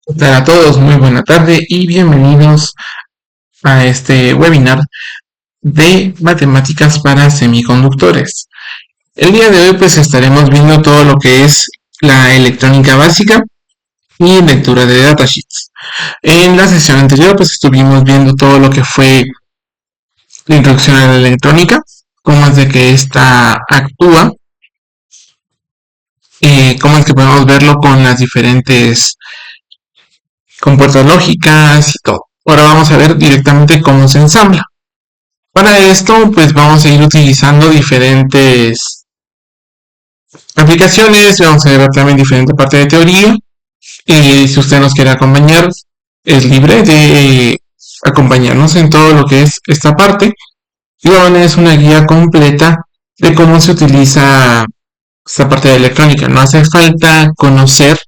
¿Qué tal a todos? Muy buena tarde y bienvenidos a este webinar de matemáticas para semiconductores. El día de hoy pues estaremos viendo todo lo que es la electrónica básica y lectura de datasheets. En la sesión anterior pues estuvimos viendo todo lo que fue la introducción a la electrónica, cómo es de que ésta actúa, cómo es que podemos verlo con las diferentes compuertas lógicas y todo. Ahora vamos a ver directamente cómo se ensambla. Para esto, pues vamos a ir utilizando diferentes aplicaciones, vamos a ver también diferente parte de teoría. Y si usted nos quiere acompañar, es libre de acompañarnos en todo lo que es esta parte. Y van es una guía completa de cómo se utiliza esta parte de electrónica. No hace falta conocer,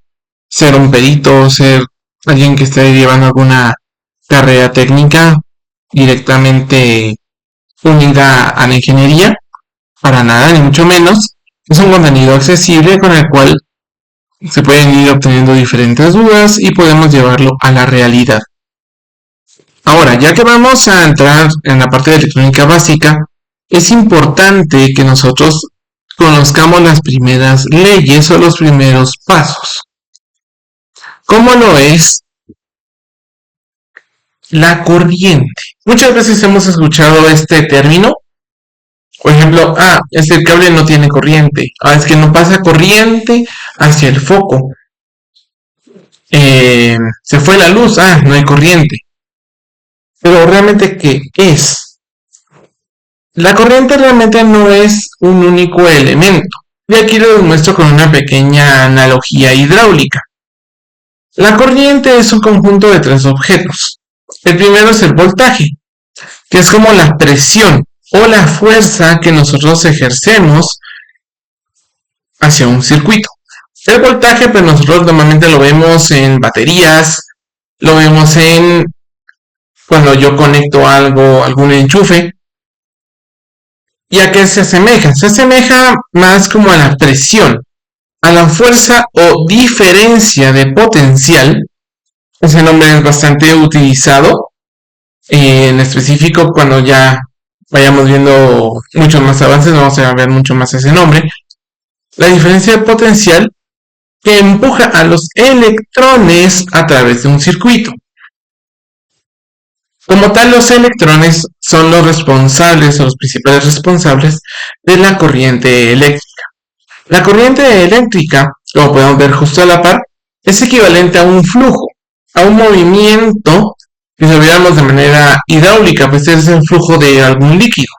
ser un perito, ser alguien que esté llevando alguna carrera técnica directamente unida a la ingeniería, para nada, ni mucho menos. Es un contenido accesible con el cual se pueden ir obteniendo diferentes dudas y podemos llevarlo a la realidad. Ahora, ya que vamos a entrar en la parte de electrónica básica, es importante que nosotros conozcamos las primeras leyes o los primeros pasos. ¿Cómo lo es la corriente? Muchas veces hemos escuchado este término. Por ejemplo, es que el cable no tiene corriente. Es que no pasa corriente hacia el foco. Se fue la luz. No hay corriente. Pero realmente, ¿qué es? La corriente realmente no es un único elemento. Y aquí lo demuestro con una pequeña analogía hidráulica. La corriente es un conjunto de tres objetos. El primero es el voltaje, que es como la presión o la fuerza que nosotros ejercemos hacia un circuito. El voltaje, pues nosotros normalmente lo vemos en baterías, lo vemos en cuando yo conecto algo, algún enchufe. ¿Y a qué se asemeja? Se asemeja más como a la presión, a la fuerza o diferencia de potencial. Ese nombre es bastante utilizado, en específico cuando ya vayamos viendo muchos más avances, vamos a ver mucho más ese nombre. La diferencia de potencial que empuja a los electrones a través de un circuito. Como tal, los electrones son los responsables o los principales responsables de la corriente eléctrica. La corriente eléctrica, como podemos ver justo a la par, es equivalente a un flujo, a un movimiento que si lo viéramos de manera hidráulica, pues es el flujo de algún líquido.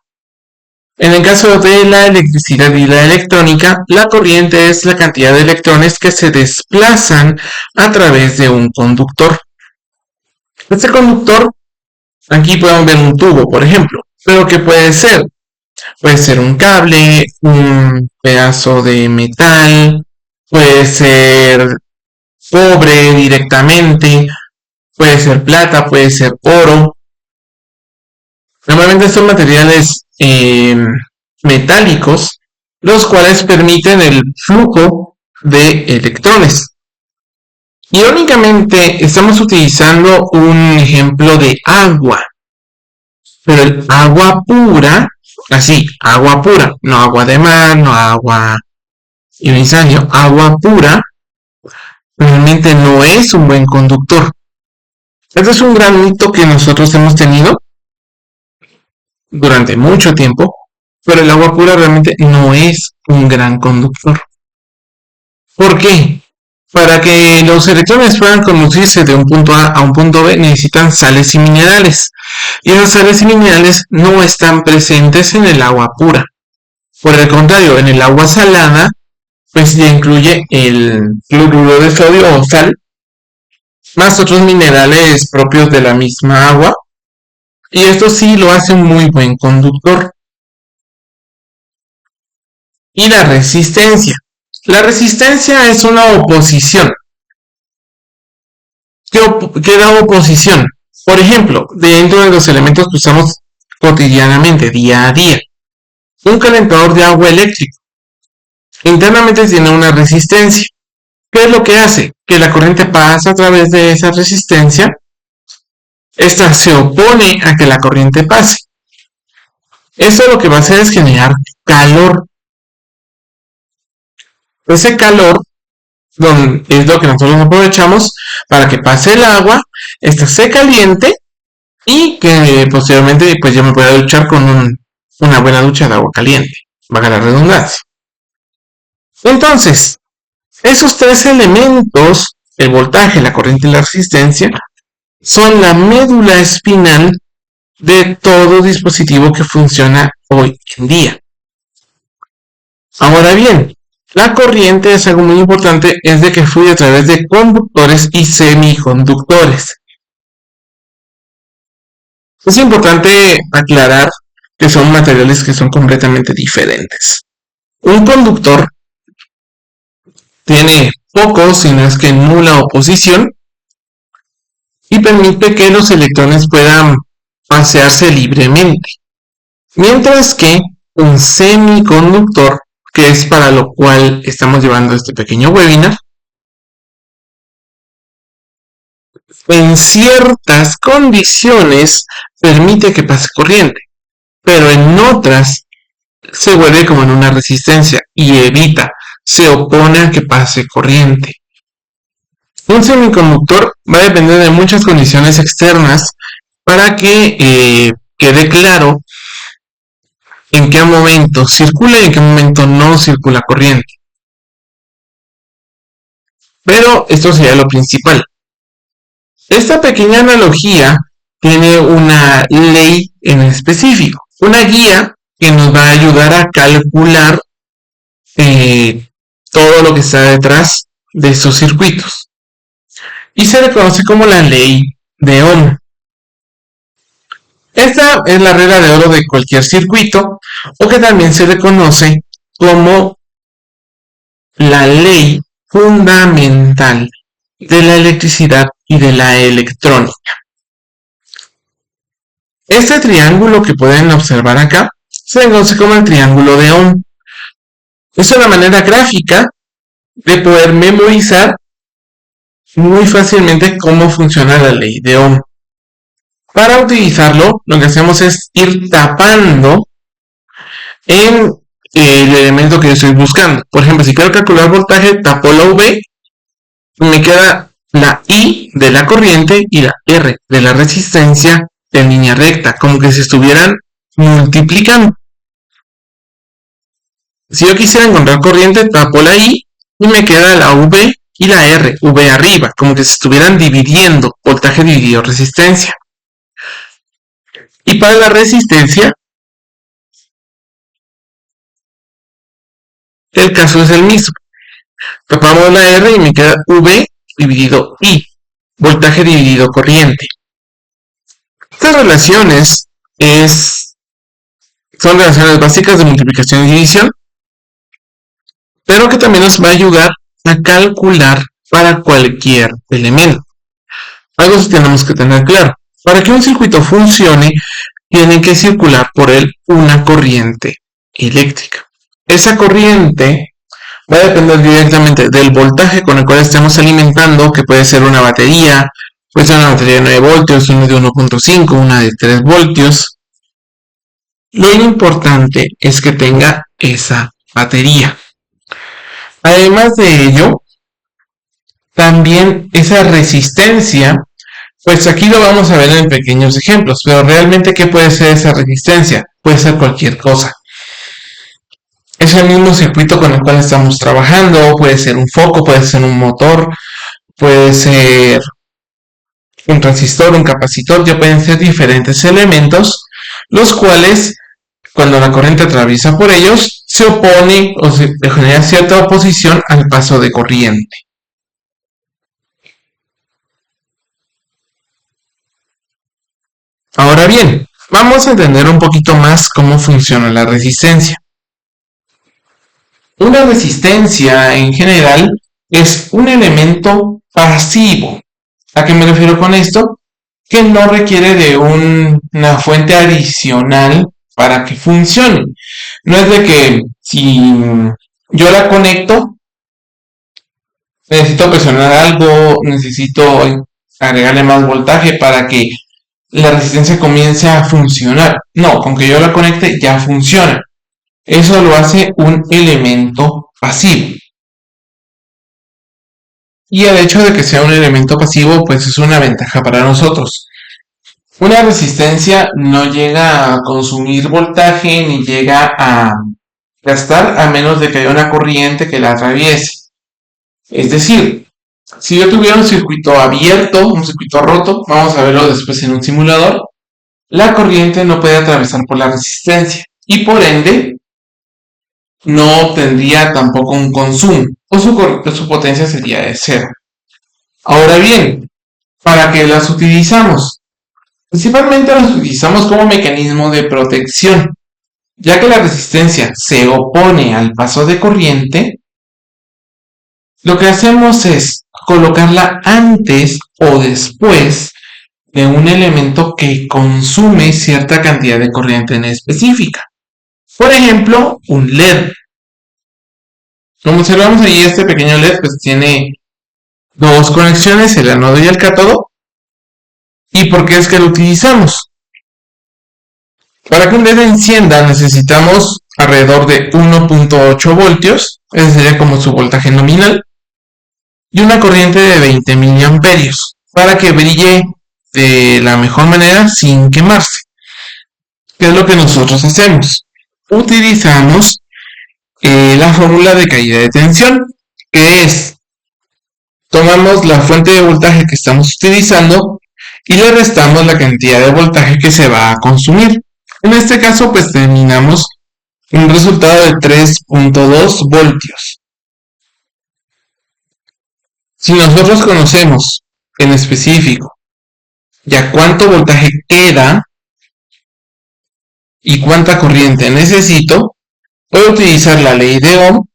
En el caso de la electricidad y la electrónica, la corriente es la cantidad de electrones que se desplazan a través de un conductor. Este conductor, aquí podemos ver un tubo, por ejemplo, pero ¿qué puede ser? Puede ser un cable, un pedazo de metal, puede ser cobre directamente, puede ser plata, puede ser oro. Normalmente son materiales metálicos, los cuales permiten el flujo de electrones. Irónicamente, estamos utilizando un ejemplo de agua, pero el agua pura, así, agua pura, no agua de mar, no agua ionizante, agua pura, realmente no es un buen conductor. Este es un gran mito que nosotros hemos tenido durante mucho tiempo, pero el agua pura realmente no es un gran conductor. ¿Por qué? Para que los electrones puedan conducirse de un punto A a un punto B necesitan sales y minerales. Y esas sales y minerales no están presentes en el agua pura. Por el contrario, en el agua salada, pues ya incluye el cloruro de sodio o sal, más otros minerales propios de la misma agua. Y esto sí lo hace un muy buen conductor. Y la resistencia. La resistencia es una oposición. ¿Qué da oposición? Por ejemplo, dentro de los elementos que usamos cotidianamente, día a día, un calentador de agua eléctrico internamente tiene una resistencia. ¿Qué es lo que hace? Que la corriente pasa a través de esa resistencia. Esta se opone a que la corriente pase. Esto lo que va a hacer es generar calor. Ese calor es lo que nosotros aprovechamos para que pase el agua, esta se caliente y que posteriormente pues yo me pueda duchar con una buena ducha de agua caliente, valga la redundancia. Entonces, esos tres elementos, el voltaje, la corriente y la resistencia, son la médula espinal de todo dispositivo que funciona hoy en día. Ahora bien, la corriente es algo muy importante, es de que fluye a través de conductores y semiconductores. Es importante aclarar que son materiales que son completamente diferentes. Un conductor tiene poco, si no es que nula oposición, y permite que los electrones puedan pasearse libremente. Mientras que un semiconductor, que es para lo cual estamos llevando este pequeño webinar, en ciertas condiciones permite que pase corriente, pero en otras se vuelve como en una resistencia y evita, se opone a que pase corriente. Un semiconductor va a depender de muchas condiciones externas para que quede claro en qué momento circula y en qué momento no circula corriente. Pero esto sería lo principal. Esta pequeña analogía tiene una ley en específico, una guía que nos va a ayudar a calcular todo lo que está detrás de estos circuitos. Y se le conoce como la ley de Ohm. Esta es la regla de oro de cualquier circuito, o que también se le conoce como la ley fundamental de la electricidad y de la electrónica. Este triángulo que pueden observar acá se conoce como el triángulo de Ohm. Es una manera gráfica de poder memorizar muy fácilmente cómo funciona la ley de Ohm. Para utilizarlo, lo que hacemos es ir tapando en el elemento que yo estoy buscando. Por ejemplo, si quiero calcular voltaje, tapo la V y me queda la I de la corriente y la R de la resistencia en línea recta, como que se estuvieran multiplicando. Si yo quisiera encontrar corriente, tapo la I y me queda la V y la R, V arriba, como que se estuvieran dividiendo, voltaje dividido resistencia. Y para la resistencia, el caso es el mismo. Tapamos la R y me queda V dividido I, voltaje dividido corriente. Estas relaciones son relaciones básicas de multiplicación y división, pero que también nos va a ayudar a calcular para cualquier elemento. Algo que tenemos que tener claro. Para que un circuito funcione, tiene que circular por él una corriente eléctrica. Esa corriente va a depender directamente del voltaje con el cual estemos alimentando, que puede ser una batería, puede ser una batería de 9 voltios, una de 1.5, una de 3 voltios. Lo importante es que tenga esa batería. Además de ello, también esa resistencia, pues aquí lo vamos a ver en pequeños ejemplos, pero realmente ¿qué puede ser esa resistencia? Puede ser cualquier cosa. Es el mismo circuito con el cual estamos trabajando, puede ser un foco, puede ser un motor, puede ser un transistor, un capacitor, ya pueden ser diferentes elementos, los cuales cuando la corriente atraviesa por ellos se opone o se genera cierta oposición al paso de corriente. Ahora bien, vamos a entender un poquito más cómo funciona la resistencia. Una resistencia en general es un elemento pasivo. ¿A qué me refiero con esto? Que no requiere de una fuente adicional para que funcione. No es de que si yo la conecto, necesito presionar algo, necesito agregarle más voltaje para que la resistencia comience a funcionar. No, con que yo la conecte ya funciona. Eso lo hace un elemento pasivo. Y el hecho de que sea un elemento pasivo, pues es una ventaja para nosotros. Una resistencia no llega a consumir voltaje ni llega a gastar a menos de que haya una corriente que la atraviese. Es decir, si yo tuviera un circuito abierto, un circuito roto, vamos a verlo después en un simulador, la corriente no puede atravesar por la resistencia y por ende no tendría tampoco un consumo o su potencia sería de cero. Ahora bien, ¿para qué las utilizamos? Principalmente las utilizamos como mecanismo de protección, ya que la resistencia se opone al paso de corriente. Lo que hacemos es colocarla antes o después de un elemento que consume cierta cantidad de corriente en específica. Por ejemplo, un LED. Como observamos ahí, este pequeño LED pues tiene dos conexiones, el ánodo y el cátodo. ¿Y por qué es que lo utilizamos? Para que un LED encienda necesitamos alrededor de 1.8 voltios, ese sería como su voltaje nominal, y una corriente de 20 miliamperios para que brille de la mejor manera sin quemarse. ¿Qué es lo que nosotros hacemos? Utilizamos la fórmula de caída de tensión, que es, tomamos la fuente de voltaje que estamos utilizando y le restamos la cantidad de voltaje que se va a consumir. En este caso, pues terminamos un resultado de 3.2 voltios. Si nosotros conocemos en específico ya cuánto voltaje queda y cuánta corriente necesito, puedo utilizar la ley de Ohm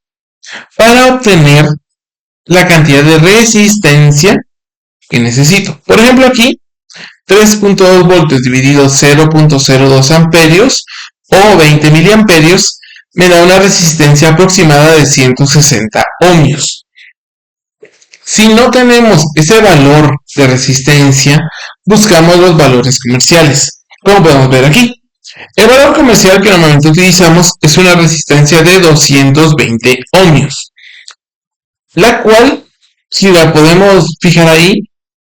para obtener la cantidad de resistencia que necesito. Por ejemplo, aquí 3.2 voltios dividido 0.02 amperios o 20 miliamperios me da una resistencia aproximada de 160 ohmios. Si no tenemos ese valor de resistencia, buscamos los valores comerciales, como podemos ver aquí. El valor comercial que normalmente utilizamos es una resistencia de 220 ohmios, la cual, si la podemos fijar ahí,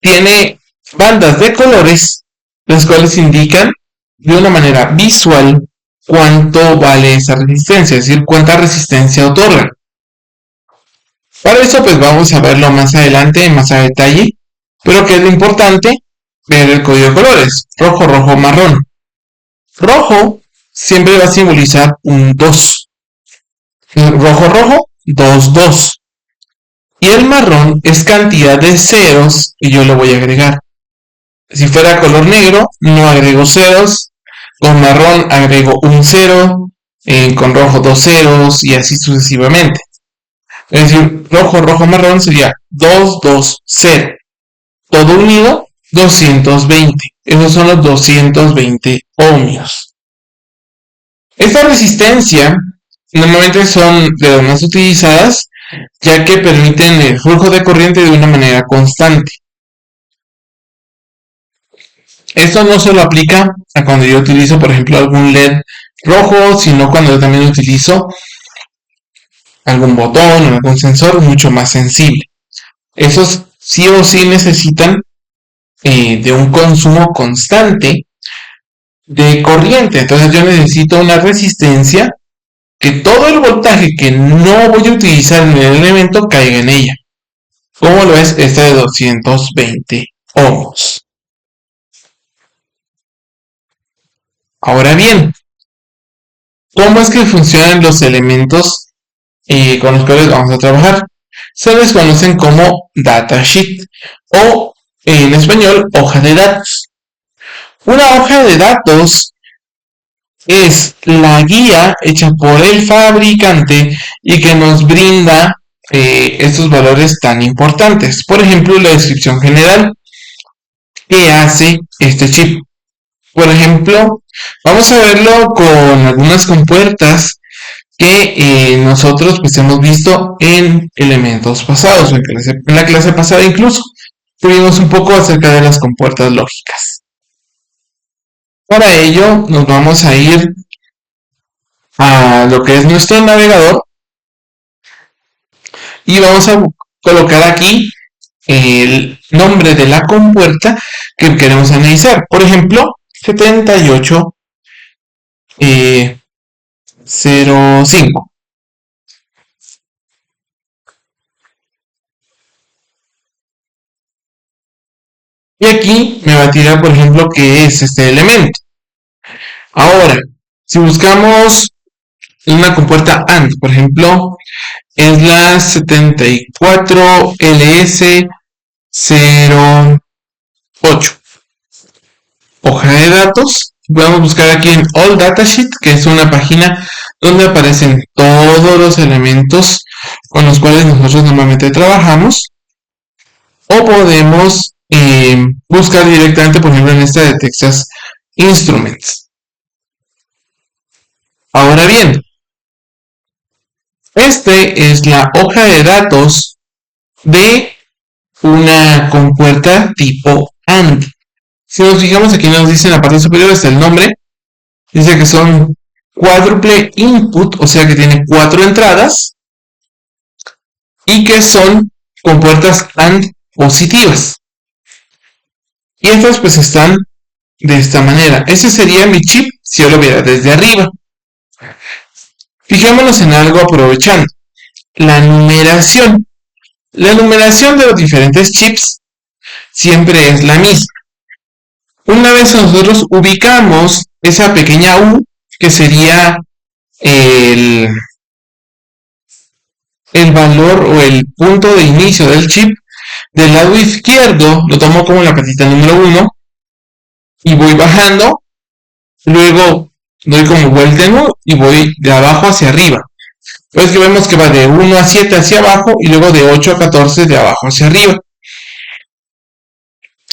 tiene bandas de colores, las cuales indican de una manera visual cuánto vale esa resistencia, es decir, cuánta resistencia otorga. Para eso pues vamos a verlo más adelante, más a detalle, pero que es lo importante, ver el código de colores, rojo, rojo, marrón. Rojo siempre va a simbolizar un 2. Rojo, rojo, 2, 2. Y el marrón es cantidad de ceros que yo le voy a agregar. Si fuera color negro, no agrego ceros. Con marrón agrego un cero. Con rojo, dos ceros. Y así sucesivamente. Es decir, rojo, rojo, marrón sería 2, 2, 0. Todo unido, 220. Esos son los 220 ohmios. Esta resistencia normalmente son de las más utilizadas, ya que permiten el flujo de corriente de una manera constante. Esto no solo aplica a cuando yo utilizo, por ejemplo, algún LED rojo, sino cuando yo también utilizo algún botón o algún sensor mucho más sensible. Esos sí o sí necesitan de un consumo constante de corriente. Entonces yo necesito una resistencia que todo el voltaje que no voy a utilizar en el elemento caiga en ella. Como lo es esta de 220 ohms. Ahora bien, ¿cómo es que funcionan los elementos con los cuales vamos a trabajar? Se les conocen como datasheet o en español hoja de datos. Una hoja de datos es la guía hecha por el fabricante y que nos brinda estos valores tan importantes. Por ejemplo, la descripción general que hace este chip. Por ejemplo, vamos a verlo con algunas compuertas que nosotros pues hemos visto en elementos pasados, en la clase pasada incluso. Vimos un poco acerca de las compuertas lógicas. Para ello nos vamos a ir a lo que es nuestro navegador y vamos a colocar aquí el nombre de la compuerta que queremos analizar. Por ejemplo, 7805. Y aquí me va a tirar, por ejemplo, qué es este elemento. Ahora, si buscamos una compuerta AND, por ejemplo, es la 74LS08. Hoja de datos. Podemos buscar aquí en All Datasheet, que es una página donde aparecen todos los elementos con los cuales nosotros normalmente trabajamos. O podemos buscar directamente, por ejemplo, en esta de Texas Instruments. Ahora bien, este es la hoja de datos de una compuerta tipo AND. Si nos fijamos, aquí nos dice en la parte superior está el nombre. Dice que son cuádruple input, o sea que tiene 4 entradas y que son compuertas AND positivas. Y estas pues están de esta manera. Ese sería mi chip si yo lo viera desde arriba. Fijémonos en algo aprovechando. La numeración. La numeración de los diferentes chips siempre es la misma. Una vez nosotros ubicamos esa pequeña U, que sería el valor o el punto de inicio del chip, del lado izquierdo lo tomo como la patita número 1 y voy bajando, luego doy como vuelta en U y voy de abajo hacia arriba. Entonces que vemos que va de 1 a 7 hacia abajo y luego de 8 a 14 de abajo hacia arriba.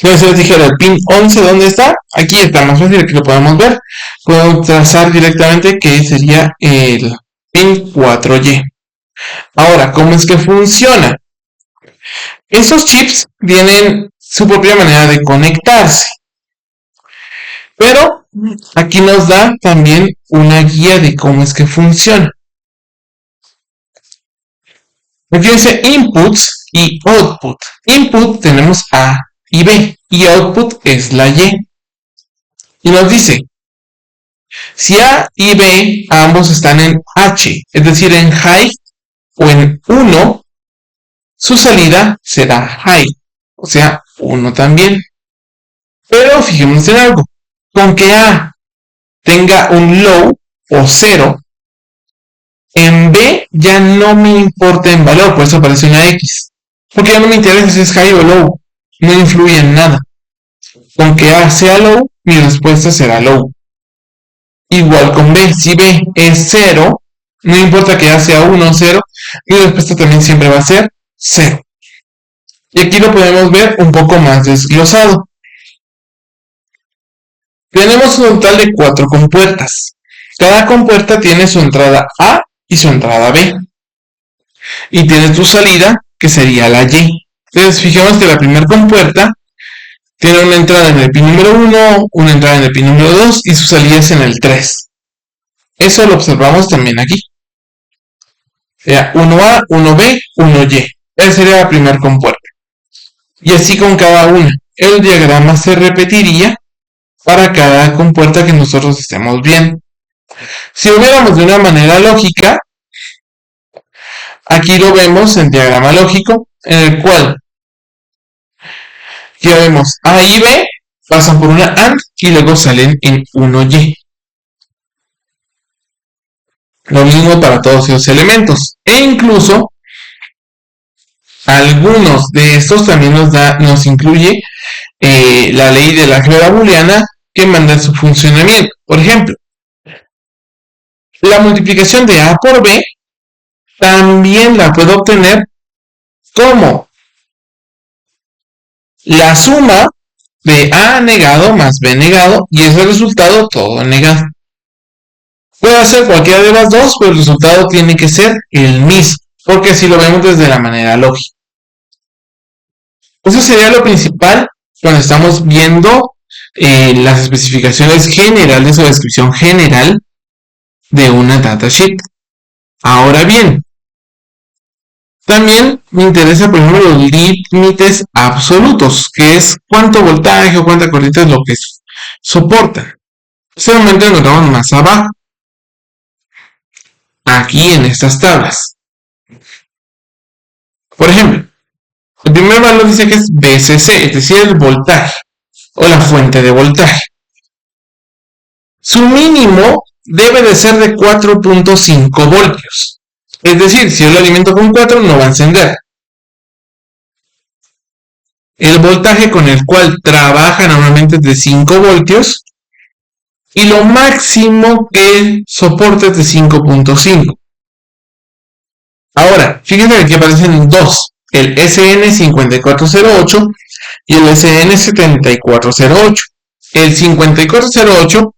Entonces les dijera el pin 11, ¿dónde está? Aquí está, más fácil que lo podamos ver. Podemos trazar directamente que sería el pin 4Y. Ahora, ¿cómo es que funciona? Esos chips tienen su propia manera de conectarse. Pero aquí nos da también una guía de cómo es que funciona. Aquí dice inputs y output. Input tenemos A y B y output es la Y. Y nos dice, si A y B ambos están en H, es decir, en high o en 1, su salida será high, o sea, 1 también. Pero fijémonos en algo, con que A tenga un low o 0, en B ya no me importa en valor, por eso aparece una X. Porque ya no me interesa si es high o low, no influye en nada. Con que A sea low, mi respuesta será low. Igual con B, si B es 0, no importa que A sea 1 o 0, mi respuesta también siempre va a ser 0. Y aquí lo podemos ver un poco más desglosado. Tenemos un total de 4 compuertas. Cada compuerta tiene su entrada A y su entrada B. Y tiene su salida, que sería la Y. Entonces, fijemos que la primera compuerta tiene una entrada en el pin número 1, una entrada en el pin número 2 y su salida es en el 3. Eso lo observamos también aquí. Sería 1A, 1B, 1Y. Esa sería la primera compuerta. Y así con cada una. El diagrama se repetiría para cada compuerta que nosotros estemos viendo. Si lo viéramos de una manera lógica, aquí lo vemos en diagrama lógico, en el cual ya vemos A y B pasan por una AND y luego salen en 1Y. Lo mismo para todos esos elementos. E incluso algunos de estos también nos incluye la ley de la álgebra booleana que manda su funcionamiento. Por ejemplo, la multiplicación de A por B también la puedo obtener como la suma de A negado más B negado y es el resultado todo negado. Puede hacer cualquiera de las dos, pero el resultado tiene que ser el mismo, porque así lo vemos desde la manera lógica. Eso sería lo principal cuando estamos viendo las especificaciones generales o descripción general de una datasheet. Ahora bien, también me interesa, por ejemplo, los límites absolutos, que es cuánto voltaje o cuánta corriente es lo que soporta. Este momento lo encontramos más abajo, aquí en estas tablas. Por ejemplo, el primer valor dice que es VCC, es decir, el voltaje o la fuente de voltaje. Su mínimo debe de ser de 4.5 voltios. Es decir, si yo lo alimento con 4 no va a encender. El voltaje con el cual trabaja normalmente es de 5 voltios y lo máximo que soporta es de 5.5. Ahora, fíjense que aquí aparecen dos, el SN5408 y el SN7408. El 5408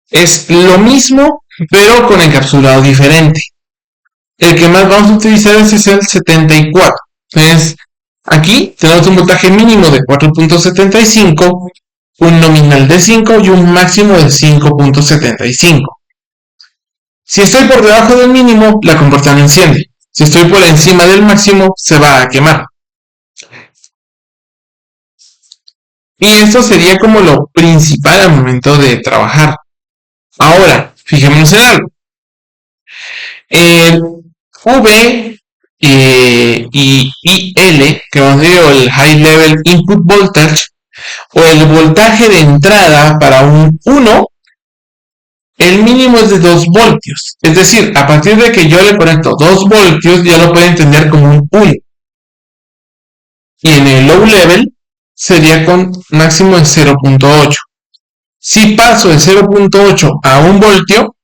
es lo mismo, pero con encapsulado diferente. El que más vamos a utilizar es el 74. Entonces, aquí tenemos un voltaje mínimo de 4.75, un nominal de 5 y un máximo de 5.75. Si estoy por debajo del mínimo, la compuerta no enciende. Si estoy por encima del máximo, se va a quemar. Y esto sería como lo principal al momento de trabajar. Ahora, fijémonos en algo. El V y IL, que vamos a decir, o el High Level Input Voltage, o el voltaje de entrada para un 1, el mínimo es de 2 voltios. Es decir, a partir de que yo le conecto 2 voltios, ya lo puede entender como un 1. Y en el Low Level sería con máximo de 0.8. Si paso de 0.8 a 1 voltio,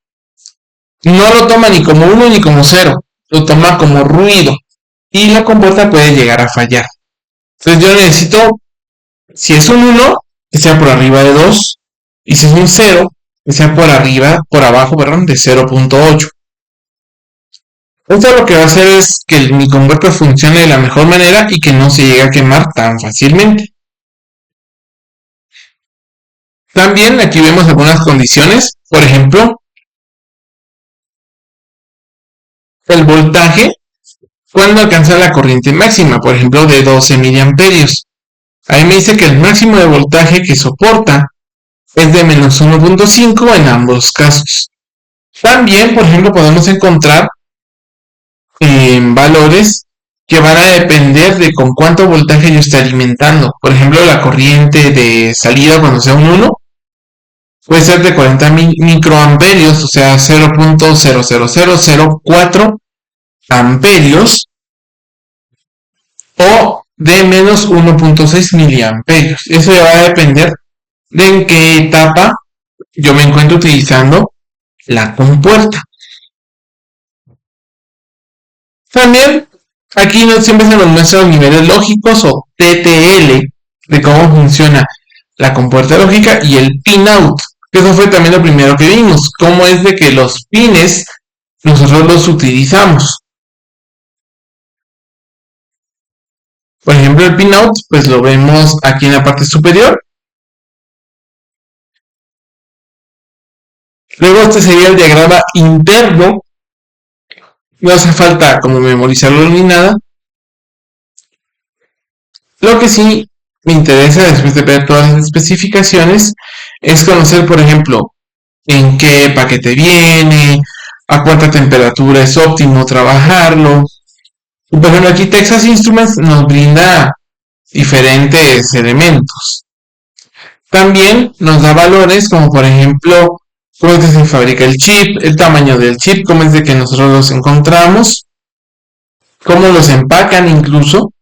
no lo toma ni como 1 ni como 0, lo toma como ruido y la compuerta puede llegar a fallar. Entonces yo necesito, si es un 1, que sea por arriba de 2, y si es un 0, que sea por abajo, de 0.8. Esto lo que va a hacer es que mi converter funcione de la mejor manera y que no se llegue a quemar tan fácilmente. También aquí vemos algunas condiciones, por ejemplo, el voltaje cuando alcanza la corriente máxima, por ejemplo de 12 miliamperios. Ahí me dice que el máximo de voltaje que soporta es de menos 1.5 en ambos casos. También, por ejemplo, podemos encontrar valores que van a depender de con cuánto voltaje yo esté alimentando. Por ejemplo, la corriente de salida cuando sea un 1 puede ser de 40 microamperios, o sea, 0.00004 amperios, o de menos 1.6 miliamperios. Eso ya va a depender de en qué etapa yo me encuentro utilizando la compuerta. También aquí no siempre se nos muestran los niveles lógicos o TTL de cómo funciona la compuerta lógica y el pinout, que eso fue también lo primero que vimos, cómo es de que los pines nosotros los utilizamos. Por ejemplo, el pinout, pues lo vemos aquí en la parte superior. Luego este sería el diagrama interno. No hace falta como memorizarlo ni nada. Lo que sí me interesa después de ver todas las especificaciones es conocer, por ejemplo, en qué paquete viene, a cuánta temperatura es óptimo trabajarlo. Y por ejemplo, aquí Texas Instruments nos brinda diferentes elementos. También nos da valores como por ejemplo cómo es que se fabrica el chip, el tamaño del chip, cómo es de que nosotros los encontramos, cómo los empacan incluso.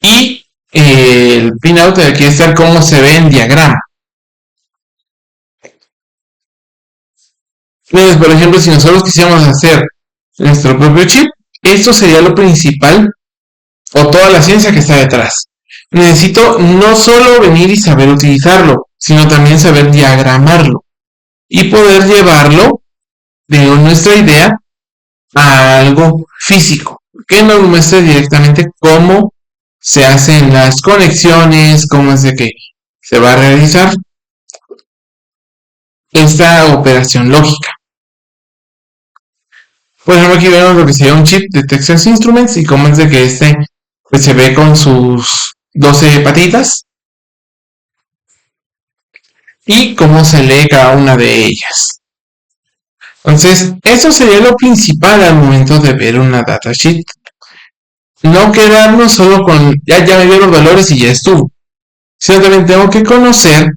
Y el pinout aquí está cómo se ve en diagrama. Entonces, por ejemplo, si nosotros quisiéramos hacer nuestro propio chip, esto sería lo principal o toda la ciencia que está detrás. Necesito no solo venir y saber utilizarlo, sino también saber diagramarlo. y poder llevarlo de nuestra idea a algo físico, que nos muestre directamente cómo se hacen las conexiones, cómo es de que se va a realizar esta operación lógica. Por ejemplo, aquí vemos lo que sería un chip de Texas Instruments y cómo es de que pues, se ve con sus 12 patitas y cómo se lee cada una de ellas. Entonces, eso sería lo principal al momento de ver una datasheet. No quedarnos solo con, ya me dio los valores y ya estuvo. Sino también tengo que conocer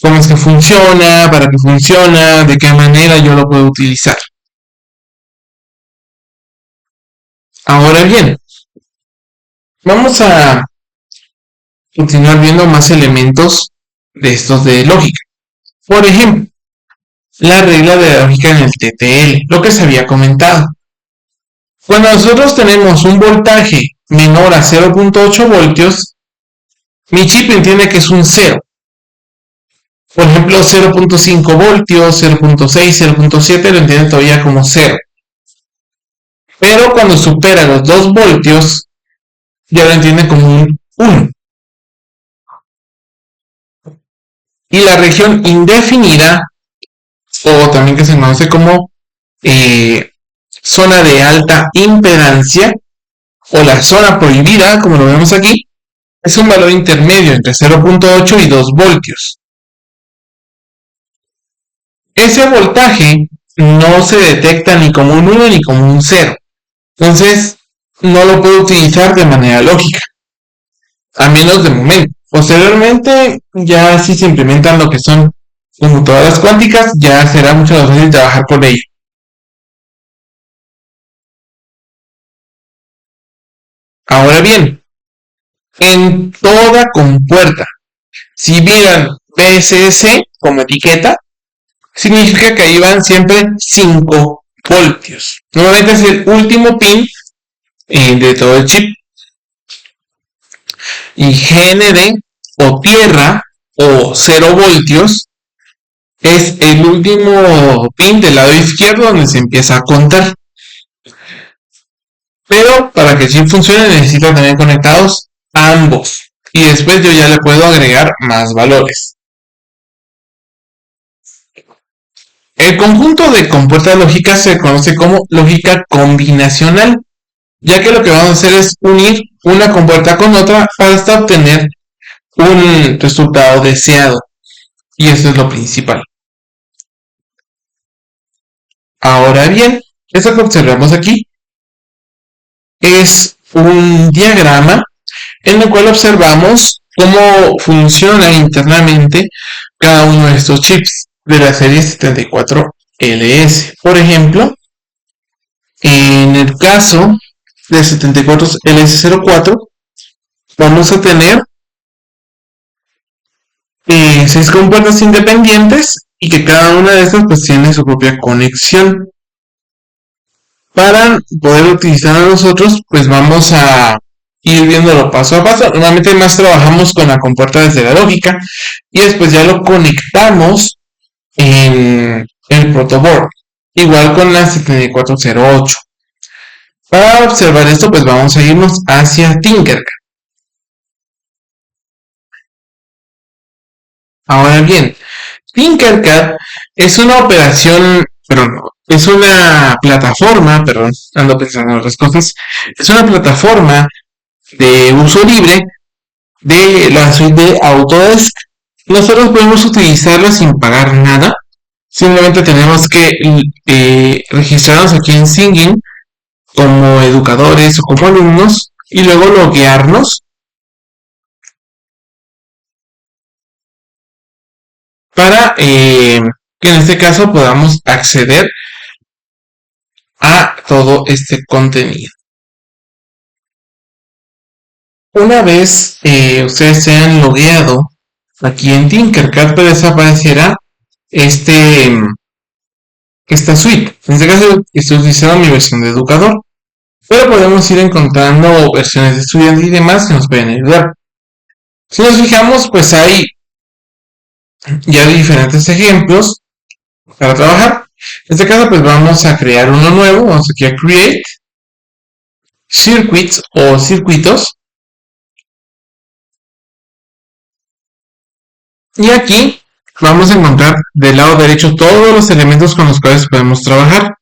cómo es que funciona, para qué funciona, de qué manera yo lo puedo utilizar. Ahora bien, vamos a continuar viendo más elementos de estos de lógica. Por ejemplo, la regla de la lógica en el TTL, lo que se había comentado. Cuando nosotros tenemos un voltaje menor a 0.8 voltios, mi chip entiende que es un 0. Por ejemplo, 0.5 voltios, 0.6, 0.7 lo entiende todavía como 0. Pero cuando supera los 2 voltios, ya lo entiende como un 1. Y la región indefinida, o también que se conoce como zona de alta impedancia, o la zona prohibida, como lo vemos aquí, es un valor intermedio entre 0.8 y 2 voltios. Ese voltaje no se detecta ni como un 1 ni como un 0. Entonces, no lo puedo utilizar de manera lógica, a menos de momento. Posteriormente, ya si se implementan lo que son computadoras cuánticas, ya será mucho más fácil trabajar con ello. Ahora bien, en toda compuerta, si vieran PSS como etiqueta, significa que ahí van siempre 5 voltios. Normalmente es el último pin de todo el chip. Y GND o tierra o 0 voltios es el último pin del lado izquierdo donde se empieza a contar. Pero para que el chip funcione necesita tener conectados ambos. Y después yo ya le puedo agregar más valores. El conjunto de compuertas lógicas se conoce como lógica combinacional, ya que lo que vamos a hacer es unir una compuerta con otra para hasta obtener un resultado deseado. Y eso es lo principal. Ahora bien, esto que observamos aquí es un diagrama en el cual observamos cómo funciona internamente cada uno de estos chips de la serie 74LS. Por ejemplo, en el caso del 74LS04, vamos a tener 6 compuertas independientes y que cada una de estas pues tiene su propia conexión. Para poder utilizar a nosotros, pues vamos a ir viéndolo paso a paso. Normalmente más trabajamos con la compuerta desde la lógica y después ya lo conectamos en el protoboard. Igual con la 7408. Para observar esto, pues vamos a irnos hacia Tinkercad. Ahora bien, Tinkercad es una operación, es una plataforma, ando pensando en otras cosas, es una plataforma de uso libre de la suite de Autodesk. Nosotros podemos utilizarla sin pagar nada, simplemente tenemos que registrarnos aquí en Singing como educadores o como alumnos y luego loguearnos para que en este caso podamos acceder a todo este contenido. Una vez ustedes se han logueado aquí en Tinkercad, pues les aparecerá esta suite. En este caso estoy utilizando mi versión de educador, pero podemos ir encontrando versiones de estudiante y demás que nos pueden ayudar. Si nos fijamos, pues hay ya diferentes ejemplos para trabajar. En este caso, pues vamos a crear uno nuevo. Vamos aquí a Create Circuits o circuitos. Y aquí vamos a encontrar del lado derecho todos los elementos con los cuales podemos trabajar.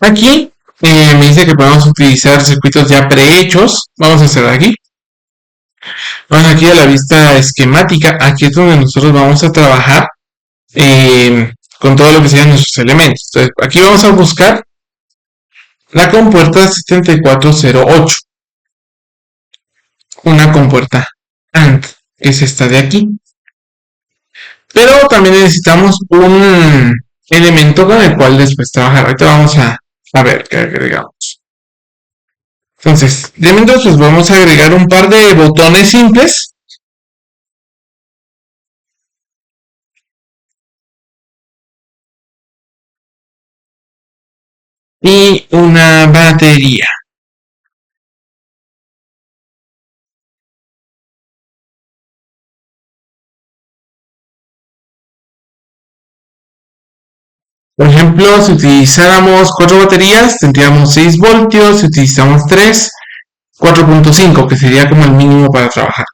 Aquí me dice que podemos utilizar circuitos ya prehechos. Vamos a hacer aquí. Vamos aquí a la vista esquemática. Aquí es donde nosotros vamos a trabajar con todo lo que sean nuestros elementos. Entonces, aquí vamos a buscar la compuerta 7408. Una compuerta AND, que es esta de aquí. Pero también necesitamos un elemento con el cual después trabajar. Ahorita vamos a ver qué agregamos. Entonces, de mientras pues vamos a agregar un par de botones simples. Y una batería. Por ejemplo, si utilizáramos 4 baterías, tendríamos 6 voltios. Si utilizamos 3, 4.5, que sería como el mínimo para trabajar.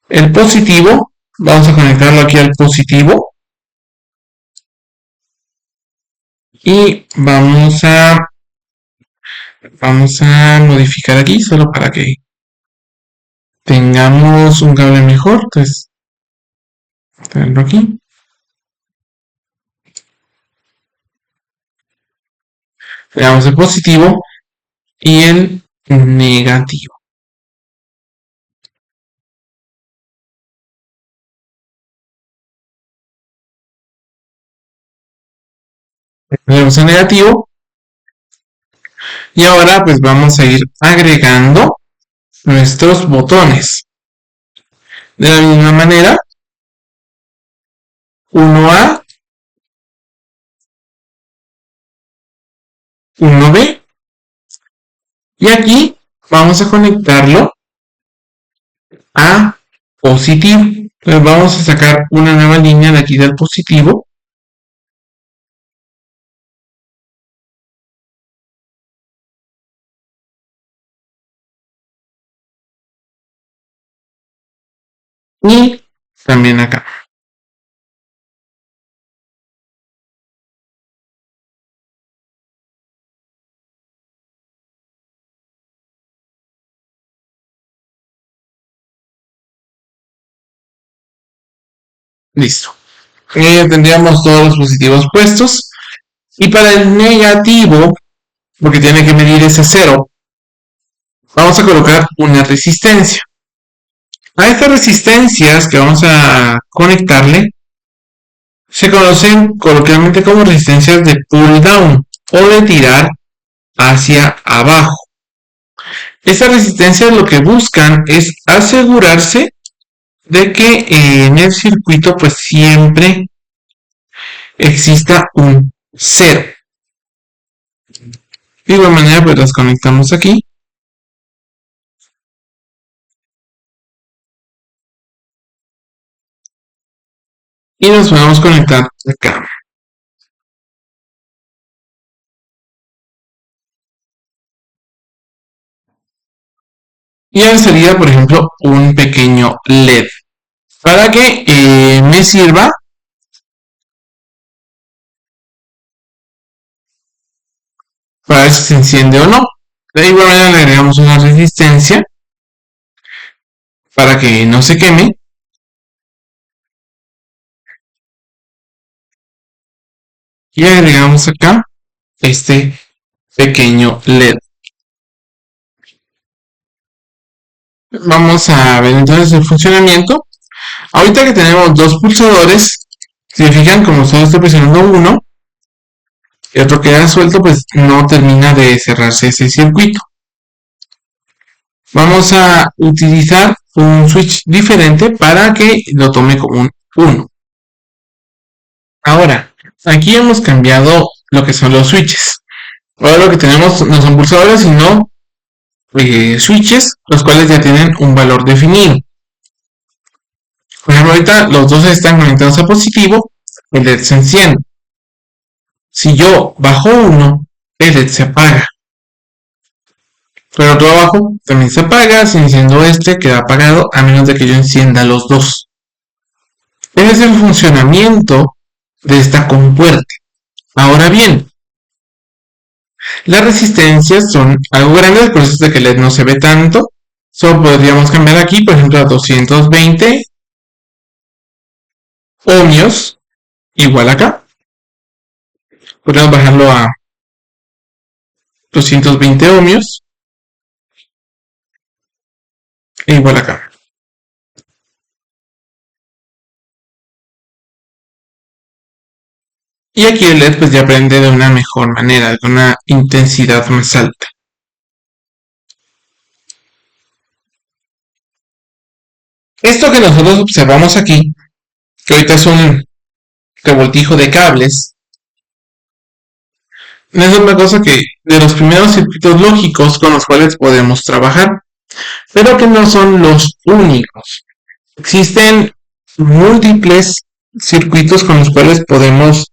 El positivo, vamos a conectarlo aquí al positivo. Y vamos a modificar aquí, solo para que tengamos un cable mejor. Entonces, tenerlo aquí. Veamos el positivo y el negativo. Tenemos el negativo. Y ahora pues vamos a ir agregando nuestros botones. De la misma manera, 1A, 1B. Y aquí vamos a conectarlo a positivo. Entonces vamos a sacar una nueva línea de aquí del positivo. Y también acá. Listo. Tendríamos todos los positivos puestos. Y para el negativo, porque tiene que medir ese cero, vamos a colocar una resistencia. A estas resistencias que vamos a conectarle se conocen coloquialmente como resistencias de pull down o de tirar hacia abajo. Estas resistencias lo que buscan es asegurarse de que en el circuito pues siempre exista un cero. De igual manera pues las conectamos aquí. Y nos podemos conectar acá. Y ahora sería, por ejemplo, un pequeño LED. Para que me sirva para ver si se enciende o no. De igual manera le agregamos una resistencia para que no se queme. Y agregamos acá este pequeño LED. Vamos a ver entonces el funcionamiento. Ahorita que tenemos dos pulsadores, si se fijan, como solo estoy presionando uno y otro queda suelto, pues no termina de cerrarse ese circuito. Vamos a utilizar un switch diferente para que lo tome como un 1. Ahora, aquí hemos cambiado lo que son los switches. Ahora lo que tenemos no son pulsadores, sino switches, los cuales ya tienen un valor definido. Por ejemplo, ahorita los dos están conectados a positivo, el LED se enciende. Si yo bajo uno, el LED se apaga. Pero otro abajo también se apaga, si enciendo este queda apagado a menos de que yo encienda los dos. Ese es el funcionamiento de esta compuerta. Ahora bien, las resistencias son algo grandes, por eso es de que el LED no se ve tanto. Solo podríamos cambiar aquí, por ejemplo, a 220 ohmios, igual acá. Podemos bajarlo a 220 ohmios, e igual acá. Y aquí el LED pues ya prende de una mejor manera, de una intensidad más alta. Esto que nosotros observamos aquí, que ahorita es un revoltijo de cables, es una cosa que de los primeros circuitos lógicos con los cuales podemos trabajar, pero que no son los únicos. Existen múltiples circuitos con los cuales podemos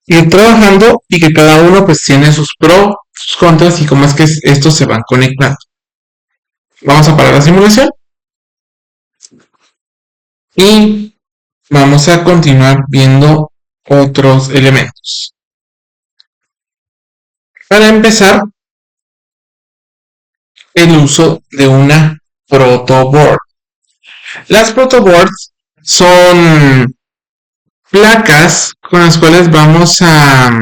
ir trabajando y que cada uno pues tiene sus pros, sus contras y cómo es que estos se van conectando. Vamos a parar la simulación y vamos a continuar viendo otros elementos. Para empezar, el uso de una protoboard. Las protoboards son placas con las cuales vamos a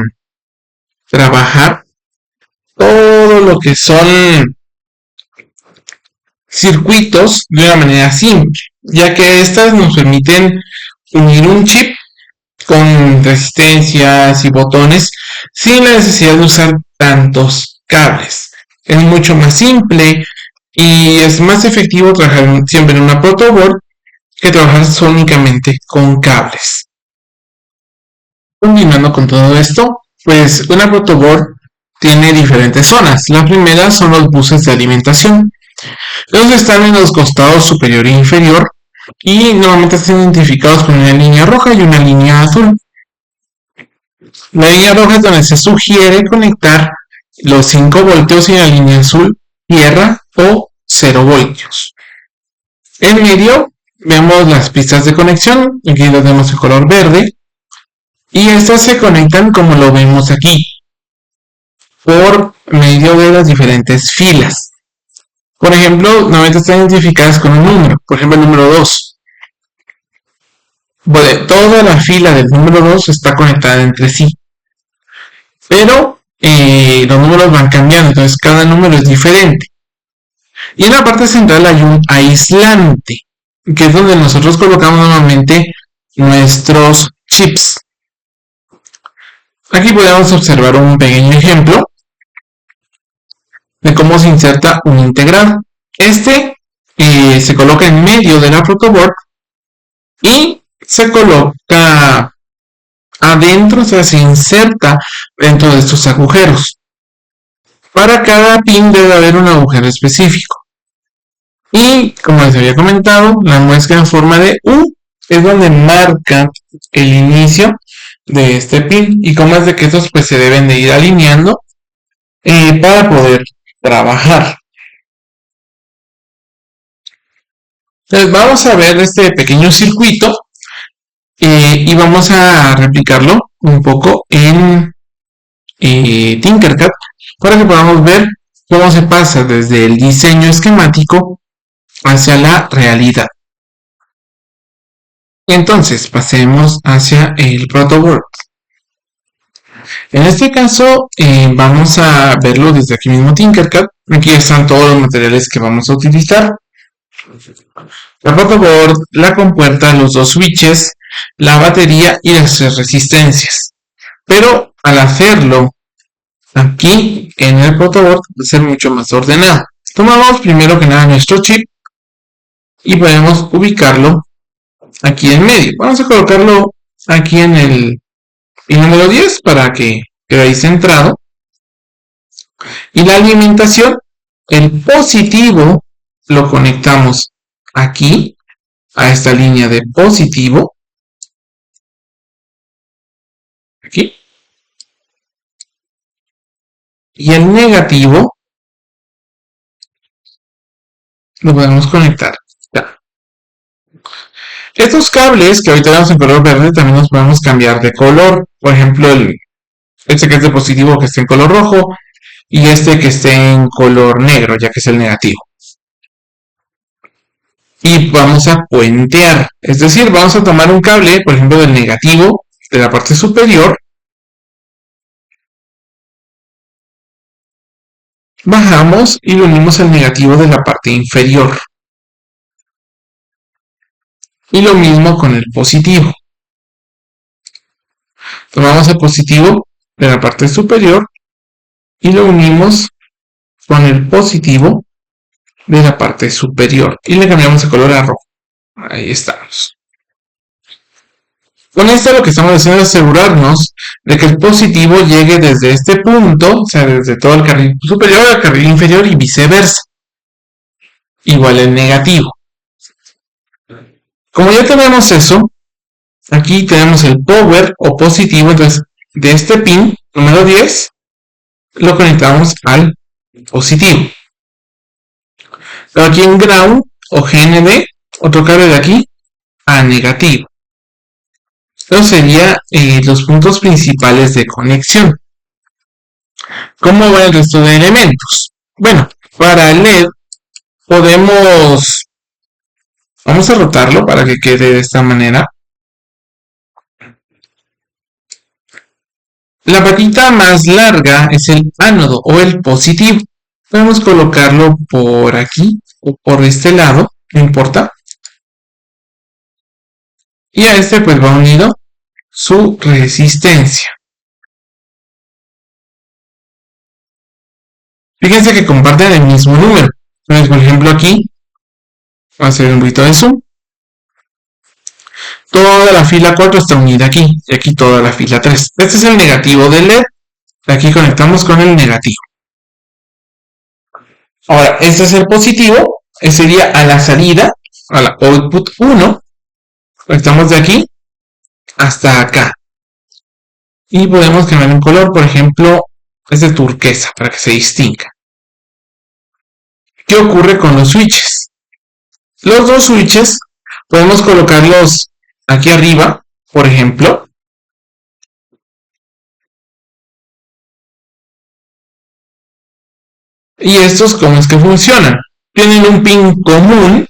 trabajar todo lo que son circuitos de una manera simple, ya que estas nos permiten unir un chip con resistencias y botones sin la necesidad de usar tantos cables. Es mucho más simple y es más efectivo trabajar siempre en una protoboard que trabajar únicamente con cables. Continuando con todo esto, pues una protoboard tiene diferentes zonas. La primera son los buses de alimentación. Los están en los costados superior e inferior y normalmente están identificados con una línea roja y una línea azul. La línea roja es donde se sugiere conectar los 5 voltios y la línea azul tierra o 0 voltios. En medio vemos las pistas de conexión, aquí las vemos en color verde, y estas se conectan como lo vemos aquí, por medio de las diferentes filas. Por ejemplo, normalmente están identificadas con un número, por ejemplo el número 2. Bueno, toda la fila del número 2 está conectada entre sí, pero los números van cambiando, entonces cada número es diferente. Y en la parte central hay un aislante, que es donde nosotros colocamos normalmente nuestros chips. Aquí podemos observar un pequeño ejemplo de cómo se inserta un integrado. Este se coloca en medio de la protoboard y se coloca adentro, o sea, se inserta dentro de estos agujeros. Para cada pin debe haber un agujero específico. Y como les había comentado, la muesca en forma de U es donde marca el inicio de este pin. Y como es de que estos pues se deben de ir alineando para poder trabajar. Entonces vamos a ver este pequeño circuito y vamos a replicarlo un poco en Tinkercad para que podamos ver cómo se pasa desde el diseño esquemático hacia la realidad. Entonces pasemos hacia el protoboard. En este caso vamos a verlo desde aquí mismo Tinkercad. Aquí están todos los materiales que vamos a utilizar. La protoboard, la compuerta, los dos switches, la batería y las 3 resistencias. Pero al hacerlo aquí en el protoboard va a ser mucho más ordenado. Tomamos primero que nada nuestro chip y podemos ubicarlo aquí en medio. Vamos a colocarlo aquí en el pin número 10 para que quede ahí centrado. Y la alimentación, el positivo lo conectamos aquí a esta línea de positivo y el negativo lo podemos conectar. Ya. Estos cables que ahorita tenemos en color verde también los podemos cambiar de color. Por ejemplo, este que es de positivo que esté en color rojo y este que esté en color negro, ya que es el negativo. Y vamos a puentear, es decir, vamos a tomar un cable, por ejemplo, del negativo de la parte superior, bajamos y lo unimos al negativo de la parte inferior. Y lo mismo con el positivo. Tomamos el positivo de la parte superior y lo unimos con el positivo de la parte superior. Y le cambiamos el color a rojo. Ahí estamos. Con esto lo que estamos haciendo es asegurarnos de que el positivo llegue desde este punto, o sea, desde todo el carril superior al carril inferior y viceversa. Igual el negativo. Como ya tenemos eso, aquí tenemos el power o positivo, entonces de este pin número 10 lo conectamos al positivo. Pero aquí en ground o GND, otro cable de aquí a negativo. Estos serían los puntos principales de conexión. ¿Cómo va el resto de elementos? Bueno, para el LED vamos a rotarlo para que quede de esta manera. La patita más larga es el ánodo o el positivo. Podemos colocarlo por aquí o por este lado, no importa. Y a este pues va unido su resistencia. Fíjense que comparten el mismo número. Entonces, por ejemplo, aquí, voy a hacer un poquito de zoom. Toda la fila 4 está unida aquí, y aquí toda la fila 3. Este es el negativo del LED. Aquí conectamos con el negativo. Ahora, este es el positivo, ese sería a la salida, a la output 1. Conectamos de aquí hasta acá. Y podemos cambiar un color, por ejemplo, es de turquesa, para que se distinga. ¿Qué ocurre con los switches? Los dos switches podemos colocarlos aquí arriba, por ejemplo. ¿Y estos cómo es que funcionan? Tienen un pin común,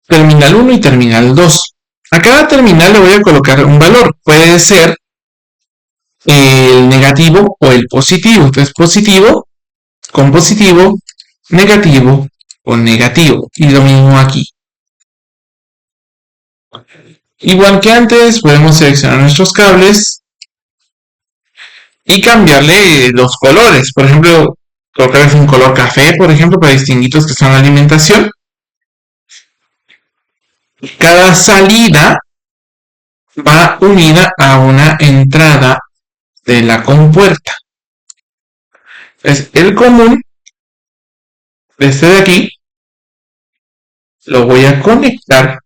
terminal 1 y terminal 2. A cada terminal le voy a colocar un valor. Puede ser el negativo o el positivo. Entonces, positivo con positivo, negativo con negativo. Y lo mismo aquí. Igual que antes, podemos seleccionar nuestros cables y cambiarle los colores. Por ejemplo, colocarles un color café, por ejemplo, para distinguir los que son alimentación. Cada salida va unida a una entrada de la compuerta. Es el común de este de aquí. Lo voy a conectar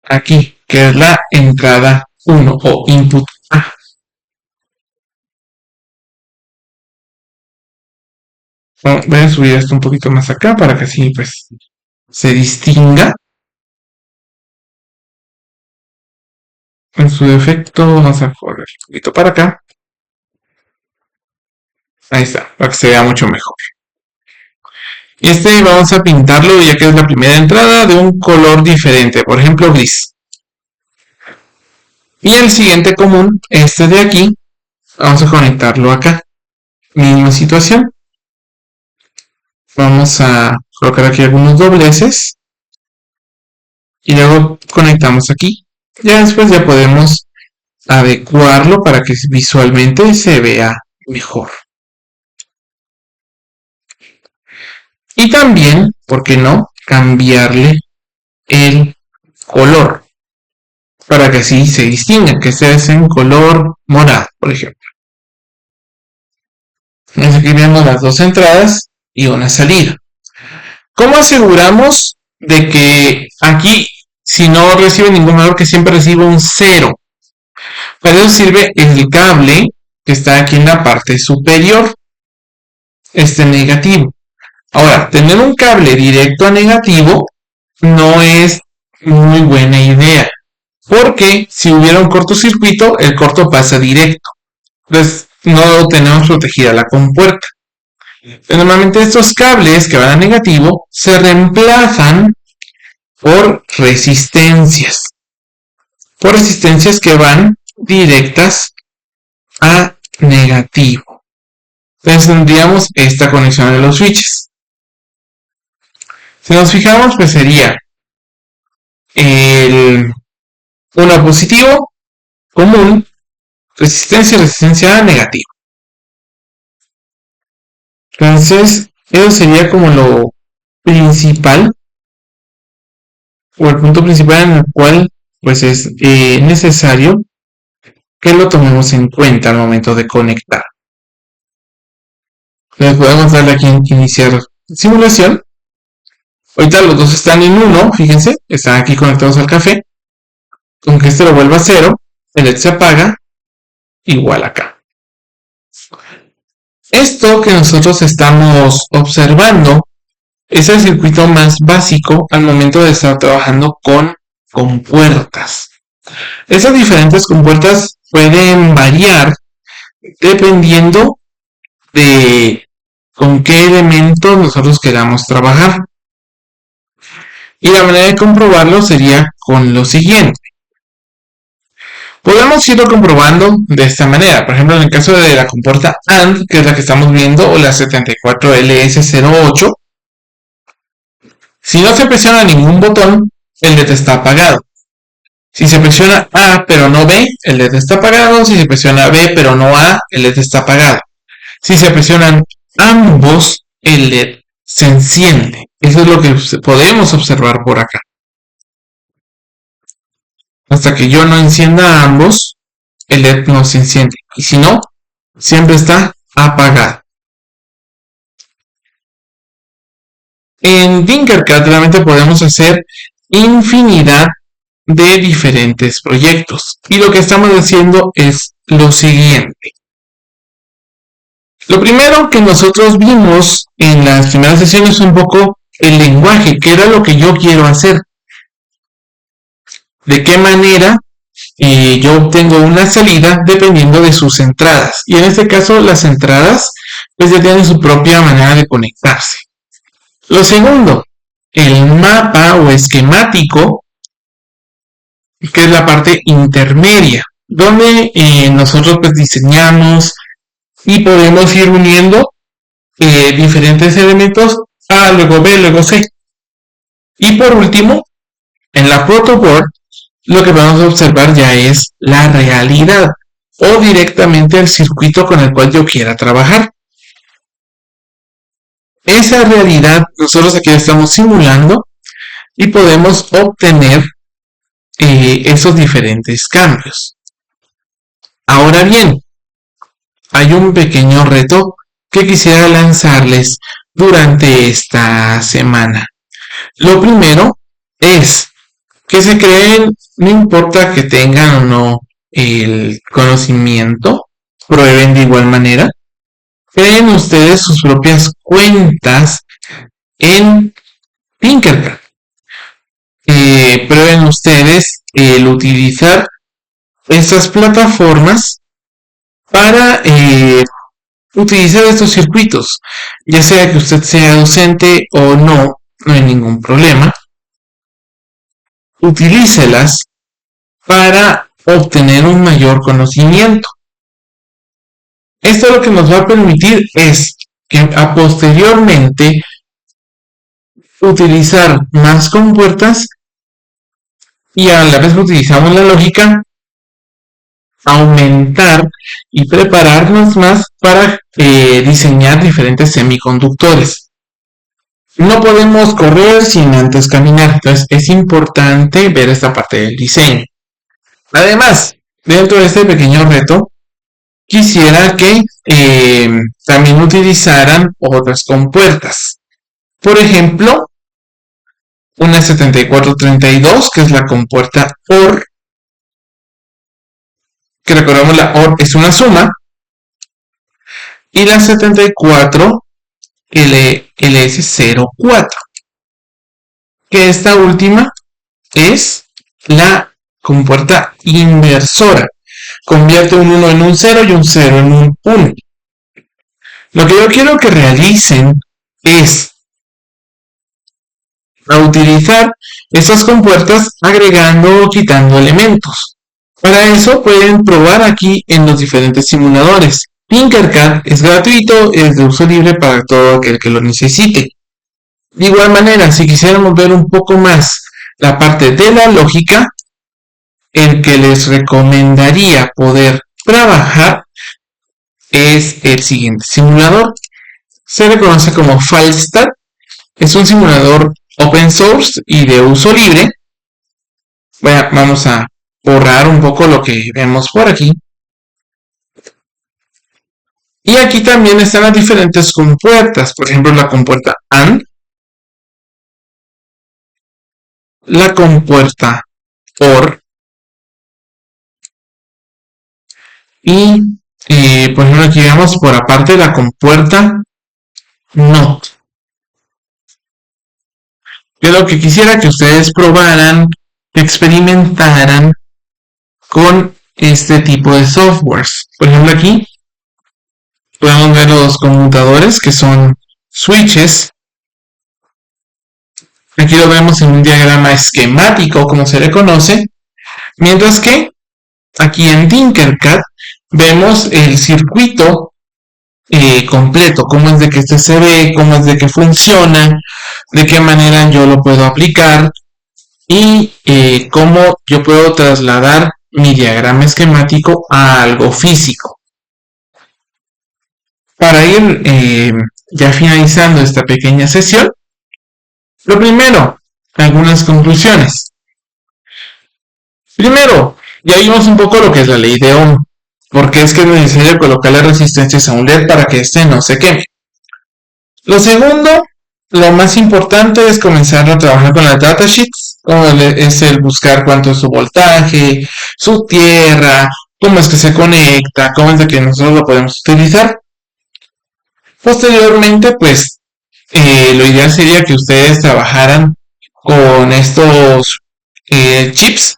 aquí, que es la entrada 1 o input A. Voy a subir esto un poquito más acá para que así pues se distinga. En su defecto vamos a correr un poquito para acá. Ahí está, para que se vea mucho mejor. Y este vamos a pintarlo, ya que es la primera entrada, de un color diferente, por ejemplo gris. Y el siguiente común, este de aquí, vamos a conectarlo acá. Misma situación. Vamos a colocar aquí algunos dobleces. Y luego conectamos aquí. Ya después ya podemos adecuarlo para que visualmente se vea mejor. Y también, ¿por qué no?, cambiarle el color para que así se distinga, que sea en color morado, por ejemplo. Aquí vemos las dos entradas y una salida. ¿Cómo aseguramos de que aquí, si no recibe ningún valor, que siempre reciba un 0? Para eso sirve el cable que está aquí en la parte superior, este negativo. Ahora, tener un cable directo a negativo no es muy buena idea, porque si hubiera un cortocircuito, el corto pasa directo. Entonces, no tenemos protegida la compuerta. Normalmente estos cables que van a negativo se reemplazan por resistencias. Por resistencias que van directas a negativo. Entonces tendríamos esta conexión de los switches. Si nos fijamos, pues sería el 1 positivo, común, resistencia y resistencia negativa. Entonces, eso sería como lo principal, o el punto principal en el cual pues es necesario que lo tomemos en cuenta al momento de conectar. Entonces podemos darle aquí en iniciar simulación. Ahorita los dos están en 1, fíjense, están aquí conectados al café. Con que este lo vuelva a 0, el LED se apaga, igual acá. Esto que nosotros estamos observando es el circuito más básico al momento de estar trabajando con compuertas. Esas diferentes compuertas pueden variar dependiendo de con qué elementos nosotros queramos trabajar. Y la manera de comprobarlo sería con lo siguiente. Podemos irlo comprobando de esta manera. Por ejemplo, en el caso de la compuerta AND, que es la que estamos viendo, o la 74LS08, si no se presiona ningún botón, el LED está apagado. Si se presiona A pero no B, el LED está apagado. Si se presiona B pero no A, el LED está apagado. Si se presionan ambos, el LED se enciende. Eso es lo que podemos observar por acá. Hasta que yo no encienda ambos, el LED no se enciende. Y si no, siempre está apagado. En Tinkercad realmente podemos hacer infinidad de diferentes proyectos. Y lo que estamos haciendo es lo siguiente. Lo primero que nosotros vimos en las primeras sesiones fue un poco el lenguaje, que era lo que yo quiero hacer. De qué manera yo obtengo una salida dependiendo de sus entradas. Y en este caso las entradas pues ya tienen su propia manera de conectarse. Lo segundo, el mapa o esquemático, que es la parte intermedia, donde nosotros pues diseñamos y podemos ir uniendo diferentes elementos A, luego B, luego C. Y por último, en la protoboard, lo que vamos a observar ya es la realidad o directamente el circuito con el cual yo quiera trabajar. Esa realidad nosotros aquí la estamos simulando y podemos obtener esos diferentes cambios. Ahora bien, hay un pequeño reto que quisiera lanzarles durante esta semana. Lo primero es que se creen, no importa que tengan o no el conocimiento, prueben de igual manera, creen ustedes sus propias cuentas en Tinkercad. Prueben ustedes el utilizar estas plataformas para utilizar estos circuitos, ya sea que usted sea docente o no, no hay ningún problema. Utilícelas para obtener un mayor conocimiento. Esto lo que nos va a permitir es que a posteriormente utilizar más compuertas y a la vez que utilizamos la lógica, aumentar y prepararnos más para diseñar diferentes semiconductores. No podemos correr sin antes caminar, entonces es importante ver esta parte del diseño. Además, dentro de este pequeño reto, quisiera que también utilizaran otras compuertas. Por ejemplo, una 7432, que es la compuerta OR, que recordamos la OR es una suma, y la 74 LS04, que esta última es la compuerta inversora. Convierte un 1 en un 0 y un 0 en un 1. Lo que yo quiero que realicen es a utilizar estas compuertas agregando o quitando elementos. Para eso pueden probar aquí en los diferentes simuladores. Tinkercad es gratuito, es de uso libre para todo aquel que lo necesite. De igual manera, si quisiéramos ver un poco más la parte de la lógica, el que les recomendaría poder trabajar es el siguiente simulador. Se le conoce como Falstad. Es un simulador open source y de uso libre. Bueno, vamos a borrar un poco lo que vemos por aquí. Y aquí también están las diferentes compuertas. Por ejemplo, la compuerta AND, la compuerta OR y, por ejemplo, aquí vemos por aparte la compuerta NOT. Yo lo que quisiera que ustedes probaran, experimentaran con este tipo de softwares. Por ejemplo, aquí podemos ver los conmutadores que son switches. Aquí lo vemos en un diagrama esquemático, como se le conoce. Mientras que aquí en Tinkercad vemos el circuito completo, cómo es de que este se ve, cómo es de que funciona, de qué manera yo lo puedo aplicar y cómo yo puedo trasladar mi diagrama esquemático a algo físico. Para ir ya finalizando esta pequeña sesión, lo primero, algunas conclusiones. Primero, ya vimos un poco lo que es la ley de Ohm, porque es que es necesario colocarle resistencias a un LED para que este no se queme. Lo segundo, lo más importante es comenzar a trabajar con las datasheets, como es el buscar cuánto es su voltaje, su tierra, cómo es que se conecta, cómo es de que nosotros lo podemos utilizar. Posteriormente, pues, lo ideal sería que ustedes trabajaran con estos chips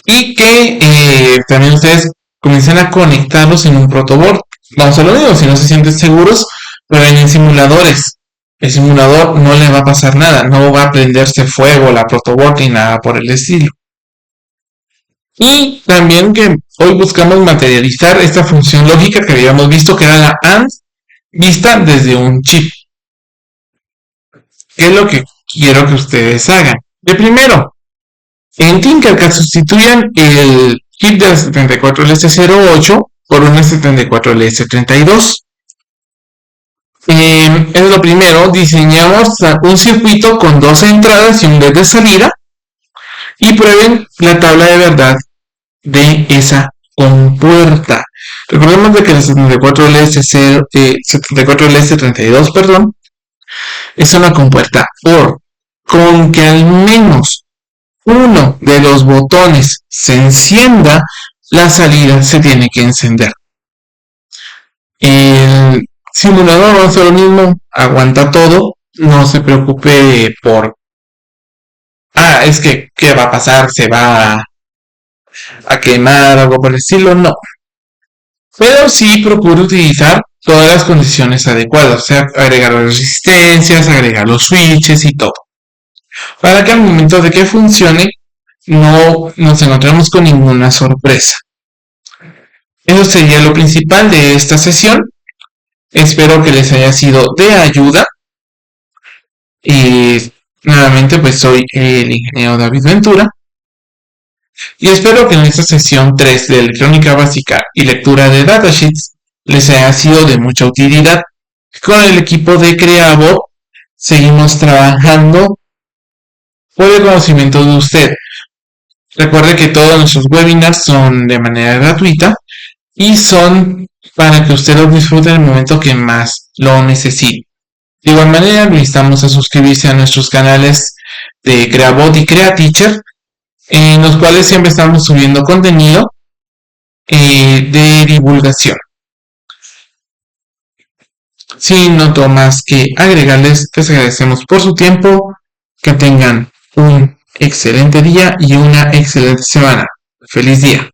y que también ustedes comiencen a conectarlos en un protoboard. Vamos a lo mismo, si no se sienten seguros, prueben en simuladores. El simulador no le va a pasar nada, no va a prenderse fuego la protoboard ni nada por el estilo. Y también que hoy buscamos materializar esta función lógica que habíamos visto que era la AND vista desde un chip. ¿Qué es lo que quiero que ustedes hagan? De primero, en Tinkercad sustituyan el chip de la 74LS08 por una 74LS32. Es lo primero, diseñamos un circuito con dos entradas y un LED de salida y prueben la tabla de verdad de esa compuerta. Recordemos de que la 74LS32, perdón, es una compuerta OR, con que al menos uno de los botones se encienda, la salida se tiene que encender. El simulador va a hacer lo mismo, aguanta todo, no se preocupe por es que ¿qué va a pasar? ¿Se va a quemar algo por el estilo? No. Pero sí procure utilizar todas las condiciones adecuadas, o sea, agregar las resistencias, agregar los switches y todo. Para que al momento de que funcione, no nos encontremos con ninguna sorpresa. Eso sería lo principal de esta sesión. Espero que les haya sido de ayuda. Y nuevamente, pues soy el ingeniero David Ventura. Y espero que en esta sesión 3 de electrónica básica y lectura de datasheets les haya sido de mucha utilidad. Con el equipo de Creabot seguimos trabajando por el conocimiento de usted. Recuerde que todos nuestros webinars son de manera gratuita y son para que usted los disfrute en el momento que más lo necesite. De igual manera, lo instamos a suscribirse a nuestros canales de Creabot y CreaTeacher, en los cuales siempre estamos subiendo contenido divulgación. Sin no tengo más que agregarles, les agradecemos por su tiempo, que tengan un excelente día y una excelente semana. Feliz día.